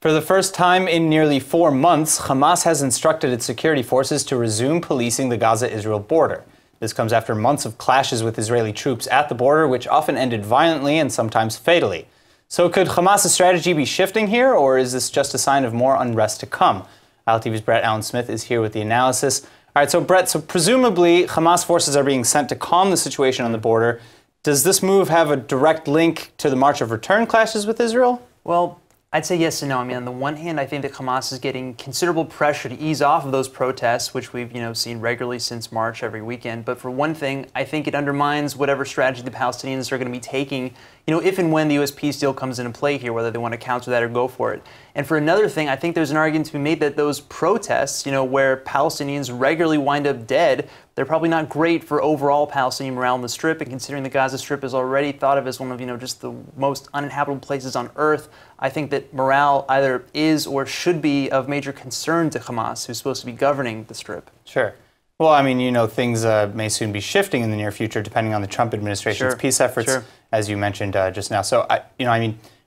For the first time in nearly 4 months, Hamas has instructed its security forces to resume policing the Gaza-Israel border. This comes after months of clashes with Israeli troops at the border, which often ended violently and sometimes fatally. So could Hamas's strategy be shifting here, or is this just a sign of more unrest to come? ILTV's Brett Allen Smith is here with the analysis. All right, so Brett, presumably Hamas forces are being sent to calm the situation on the border. Does this move have a direct link to the March of Return clashes with Israel? Well, I'd say yes and no. I mean, on the one hand, I think that Hamas is getting considerable pressure to ease off of those protests, which we've, seen regularly since March every weekend. But for one thing, I think it undermines whatever strategy the Palestinians are going to be taking, if and when the U.S. peace deal comes into play here, whether they want to counter that or go for it. And for another thing, I think there's an argument to be made that those protests, where Palestinians regularly wind up dead, they're probably not great for overall Palestinian morale on the Strip. And considering the Gaza Strip is already thought of as one of, just the most uninhabitable places on earth, I think that morale either is or should be of major concern to Hamas, who's supposed to be governing the Strip. Sure. Well, I mean, things may soon be shifting in the near future, depending on the Trump administration's peace efforts, as you mentioned just now. So,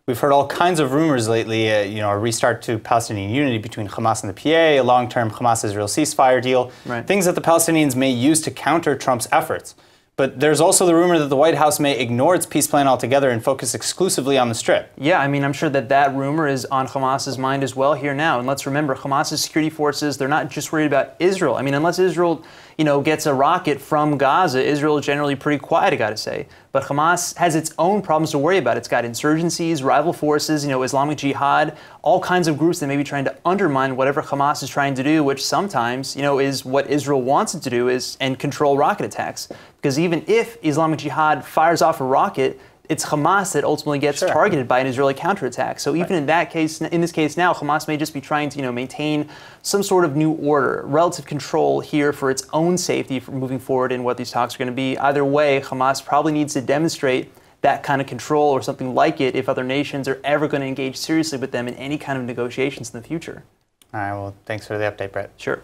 we've heard all kinds of rumors lately, a restart to Palestinian unity between Hamas and the PA, a long-term Hamas-Israel ceasefire deal, things that the Palestinians may use to counter Trump's efforts. But there's also the rumor that the White House may ignore its peace plan altogether and focus exclusively on the Strip. Yeah, I mean, I'm sure that rumor is on Hamas's mind as well here now. And let's remember, Hamas's security forces, they're not just worried about Israel. I mean, unless Israel, gets a rocket from Gaza, Israel is generally pretty quiet, I gotta say. But Hamas has its own problems to worry about. It's got insurgencies, rival forces, Islamic Jihad, all kinds of groups that may be trying to undermine whatever Hamas is trying to do, which sometimes, is what Israel wants it to do and control rocket attacks. Because even if Islamic Jihad fires off a rocket, it's Hamas that ultimately gets targeted by an Israeli counterattack. So even in this case now, Hamas may just be trying to, maintain some sort of new order, relative control here for its own safety for moving forward in what these talks are going to be. Either way, Hamas probably needs to demonstrate that kind of control or something like it if other nations are ever going to engage seriously with them in any kind of negotiations in the future. All right, well, thanks for the update, Brett. Sure.